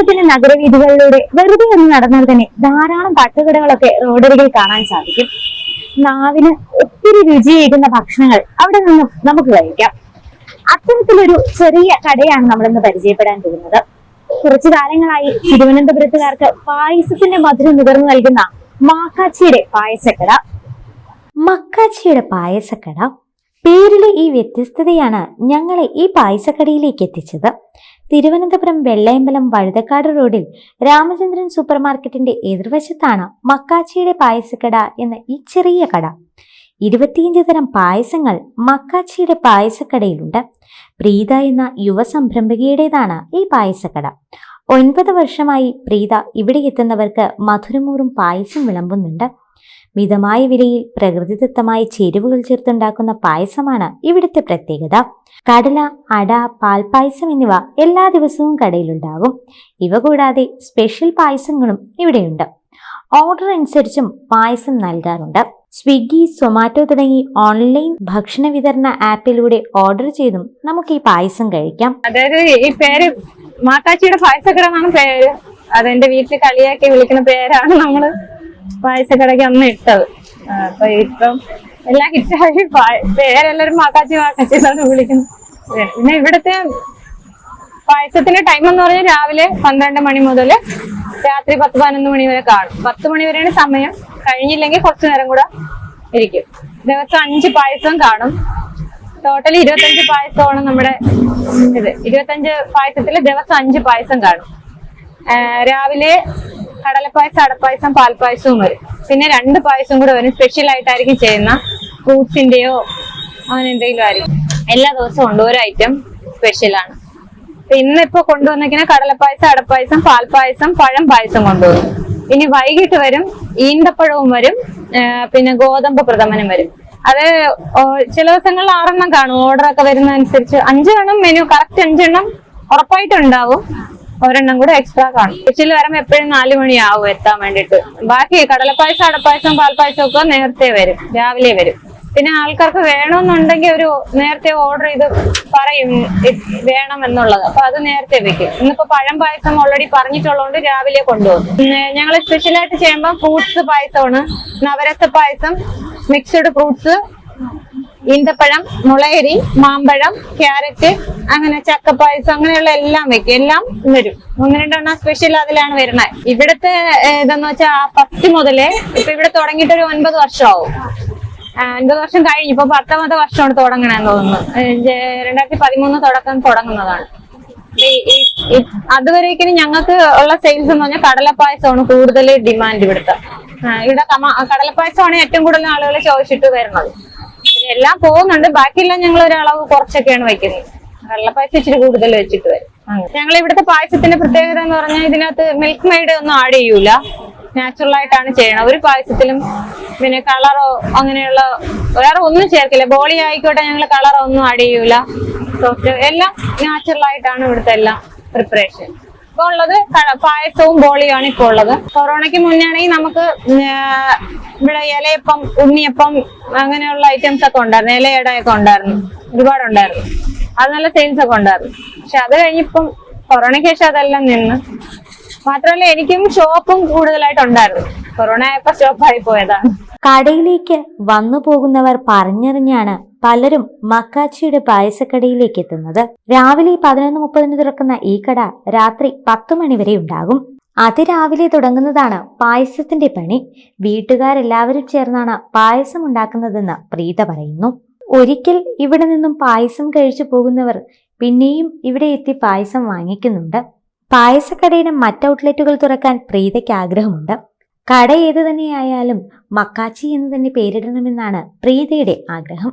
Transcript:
നഗരത്തിന്റെ നഗരവീഥികളിലൂടെ വെറുതെ ഒന്ന് നടന്നാൽ തന്നെ ധാരാളം തട്ടുകടകളൊക്കെ റോഡരികിൽ കാണാൻ സാധിക്കും. നാവിന് ഒത്തിരി രുചിയേകുന്ന ഭക്ഷണങ്ങൾ അവിടെ നിന്നും നമുക്ക് കഴിക്കാം. അത്തരത്തിലൊരു ചെറിയ കടയാണ് നമ്മളിന്ന് പരിചയപ്പെടാൻ പോകുന്നത്. കുറച്ചു കാലങ്ങളായി തിരുവനന്തപുരത്തുകാർക്ക് പായസത്തിന്റെ മധുരം നുകർന്നു നൽകുന്ന മാക്കാച്ചിയുടെ പായസക്കട. മക്കാച്ചിയുടെ പായസക്കട പേരിലെ ഈ വ്യത്യസ്തതയാണ് ഞങ്ങളെ ഈ പായസക്കടയിലേക്ക് എത്തിച്ചത്. തിരുവനന്തപുരം വെള്ളയമ്പലം വഴുതക്കാട് റോഡിൽ രാമചന്ദ്രൻ സൂപ്പർ മാർക്കറ്റിന്റെ എതിർവശത്താണ് മക്കാച്ചിയുടെ പായസക്കട എന്ന ഈ ചെറിയ കട. 25 തരം പായസങ്ങൾ മക്കാച്ചിയുടെ പായസക്കടയിലുണ്ട്. പ്രീത എന്ന യുവ സംരംഭകയുടേതാണ് ഈ പായസക്കട. 9 വർഷമായി പ്രീത ഇവിടെ എത്തുന്നവർക്ക് മധുരമൂറും പായസം വിളമ്പുന്നുണ്ട്. മിതമായ വിലയിൽ പ്രകൃതിദത്തമായ ചേരുവകൾ ചേർത്തുണ്ടാക്കുന്ന പായസമാണ് ഇവിടുത്തെ പ്രത്യേകത. കടല, അട, പാൽപ്പായസം എന്നിവ എല്ലാ ദിവസവും കടയിലുണ്ടാകും. ഇവ കൂടാതെ സ്പെഷ്യൽ പായസങ്ങളും ഇവിടെയുണ്ട്. ഓർഡർ അനുസരിച്ചും പായസം നൽകാറുണ്ട്. സ്വിഗ്ഗി, സൊമാറ്റോ തുടങ്ങി ഓൺലൈൻ ഭക്ഷണ വിതരണ ആപ്പിലൂടെ ഓർഡർ ചെയ്തും നമുക്ക് ഈ പായസം കഴിക്കാം. അതായത് ഈ പേര് മാക്കാച്ചിയുടെ പായസക്കട എന്നാണ് പേര്. അതെന്റെ വീട്ടിൽ കളിയാക്കി വിളിക്കുന്ന പേരാണ് നമ്മള് പായസക്കടയ്ക്ക് അന്ന് ഇട്ടത്. അപ്പൊ ഇപ്പം എല്ലാം ഹിറ്റായി പേരെല്ലാരും മാക്കാച്ചി മാക്കാച്ചി എന്നാണ് വിളിക്കുന്നത്. പിന്നെ ഇവിടുത്തെ പായസത്തിന്റെ ടൈം എന്ന് പറഞ്ഞാൽ രാവിലെ 12 മണി മുതൽ രാത്രി 10-11 മണി വരെ കാണും. 10 മണി വരെയാണ് സമയം. കഴിഞ്ഞില്ലെങ്കിൽ കുറച്ചു നേരം കൂടെ ഇരിക്കും. ദിവസം 5 പായസം കാണും. ടോട്ടൽ 25 പായസമാണ് നമ്മുടെ ഇത്. 25 പായസത്തില് ദിവസം 5 പായസം കാണും. രാവിലെ കടലപ്പായസം, അടപ്പായസം, പാൽപ്പായസവും വരും. പിന്നെ 2 പായസം കൂടെ വരും. സ്പെഷ്യൽ ആയിട്ടായിരിക്കും ചെയ്യുന്ന ഫ്രൂട്ട്സിന്റെയോ അങ്ങനെ എന്തെങ്കിലും ആയിരിക്കും. എല്ലാ ദിവസവും ഉണ്ട് ഒരു ഐറ്റം സ്പെഷ്യലാണ്. ഇന്നിപ്പോ കൊണ്ടുവന്നിരിക്കുന്ന കടലപ്പായസം, അടപ്പായസം, പാൽപ്പായസം, പഴം പായസം കൊണ്ടുവരും. ഇനി വൈകിട്ട് വരും ഈന്തപ്പഴവും വരും, പിന്നെ ഗോതമ്പ് പ്രഥമനും വരും. അത് ചില ദിവസങ്ങളിൽ 6 എണ്ണം കാണും. ഓർഡർ ഒക്കെ വരുന്നതനുസരിച്ച് 5 എണ്ണം മെനു, കറക്റ്റ് 5 എണ്ണം ഉറപ്പായിട്ടുണ്ടാവും. ഒരെണ്ണം കൂടെ എക്സ്ട്രാ കാണും. സ്പെഷ്യൽ വരുമ്പോ എപ്പോഴും 4 മണിയാവും എത്താൻ വേണ്ടിട്ട്. ബാക്കി കടലപ്പായസം, അടപ്പായസം, പാൽപ്പായസം ഒക്കെ നേരത്തെ വരും, രാവിലെ വരും. പിന്നെ ആൾക്കാർക്ക് വേണമെന്നുണ്ടെങ്കിൽ ഒരു നേരത്തെ ഓർഡർ ചെയ്ത് പറയും വേണം എന്നുള്ളത്. അപ്പൊ അത് നേരത്തെ വെക്കും. ഇന്നിപ്പോ പഴം പായസം ഓൾറെഡി പറഞ്ഞിട്ടുള്ളതുകൊണ്ട് രാവിലെ കൊണ്ടുപോകും. ഞങ്ങൾ സ്പെഷ്യലായിട്ട് ചെയ്യുമ്പോൾ ഫ്രൂട്ട്സ് പായസമാണ്. നവരസ പായസം, മിക്സ്ഡ് ഫ്രൂട്ട്സ്, ഈന്തപ്പഴം, മുളയരി, മാമ്പഴം, ക്യാരറ്റ്, അങ്ങനെ ചക്കപ്പായസം, അങ്ങനെയുള്ള എല്ലാം വെക്കും. എല്ലാം വരും. 1-2 എണ്ണം സ്പെഷ്യൽ അതിലാണ് വരുന്നത്. ഇവിടുത്തെ ഇതെന്ന് വെച്ചാൽ ഫസ്റ്റ് മുതലേ ഇപ്പൊ ഇവിടെ തുടങ്ങിയിട്ട് ഒരു 9 വർഷമാവും. 9 വർഷം കഴിഞ്ഞു. ഇപ്പൊ 10ാമത്തെ വർഷമാണ് തുടങ്ങണമെന്ന് തോന്നുന്നു. 2013 തുടങ്ങുന്നതാണ്. അതുവരേക്കും ഞങ്ങൾക്ക് ഉള്ള സെയിൽസ് എന്ന് പറഞ്ഞാൽ കടലപ്പായസമാണ് കൂടുതൽ ഡിമാൻഡ് ഇവിടുത്തെ. ഇവിടെ കടലപ്പായസമാണ് ഏറ്റവും കൂടുതൽ ആളുകൾ ചോദിച്ചിട്ട് വരുന്നത്. പിന്നെ എല്ലാം പോകുന്നുണ്ട്. ബാക്കിയെല്ലാം ഞങ്ങൾ ഒരളവ് കുറച്ചൊക്കെയാണ് വെക്കുന്നത്. കടലപ്പായസം ഇച്ചിരി കൂടുതൽ വെച്ചിട്ട് വരും. ഞങ്ങൾ ഇവിടുത്തെ പായസത്തിന്റെ പ്രത്യേകത എന്ന് പറഞ്ഞാൽ ഇതിനകത്ത് മിൽക്ക് മെയ്ഡ് ഒന്നും ആഡ് ചെയ്യൂല. നാച്ചുറൽ ആയിട്ടാണ് ചെയ്യണം. ഒരു പായസത്തിലും പിന്നെ കളറോ അങ്ങനെയുള്ള വേറെ ഒന്നും ചേർക്കില്ല. ബോളി ആയിക്കോട്ടെ, ഞങ്ങൾ കളറോ ഒന്നും ആഡ് ചെയ്യൂല. സോഫ്റ്റ് എല്ലാം നാച്ചുറൽ ആയിട്ടാണ് ഇവിടുത്തെ എല്ലാം പ്രിപ്പറേഷൻ. ഇപ്പൊ ഉള്ളത് പായസവും ബോളിയാണ് ഇപ്പൊ ഉള്ളത്. കൊറോണയ്ക്ക് മുന്നേ ആണെങ്കിൽ നമുക്ക് ഇവിടെ ഇലയപ്പം, ഉണ്ണിയപ്പം അങ്ങനെയുള്ള ഐറ്റംസ് ഒക്കെ ഉണ്ടായിരുന്നു. ഇലയടയൊക്കെ ഉണ്ടായിരുന്നു, ഒരുപാടുണ്ടായിരുന്നു. അത് നല്ല സെയിൽസ് ഒക്കെ ഉണ്ടായിരുന്നു. പക്ഷെ അത് കഴിഞ്ഞിപ്പം കൊറോണയ്ക്ക് ശേഷം അതെല്ലാം നിന്ന്. മാത്രമല്ല എനിക്കും ഷോപ്പും കൂടുതലായിട്ടുണ്ടായിരുന്നു. കൊറോണ ആയപ്പോ സ്റ്റോപ്പായി പോയതാണ്. കടയിലേക്ക് വന്നു പോകുന്നവർ പറഞ്ഞറിഞ്ഞാണ് പലരും മക്കാച്ചിയുടെ പായസക്കടയിലേക്ക് എത്തുന്നത്. രാവിലെ 11:30 തുറക്കുന്ന ഈ കട രാത്രി 10 മണി വരെ ഉണ്ടാകും. അതിരാവിലെ തുടങ്ങുന്നതാണ് പായസത്തിന്റെ പണി. വീട്ടുകാരെല്ലാവരും ചേർന്നാണ് പായസം ഉണ്ടാക്കുന്നതെന്ന് പ്രീത പറയുന്നു. ഒരിക്കൽ ഇവിടെ നിന്നും പായസം കഴിച്ചു പോകുന്നവർ പിന്നെയും ഇവിടെ എത്തി പായസം വാങ്ങിക്കുന്നുണ്ട്. പായസക്കടയുടെ മറ്റ് ഔട്ട്ലെറ്റുകൾ തുറക്കാൻ പ്രീതയ്ക്ക് ആഗ്രഹമുണ്ട്. കട ഏതു തന്നെയായാലും മക്കാച്ചി എന്ന് തന്നെ പേരിടണമെന്നാണ് പ്രീതയുടെ ആഗ്രഹം.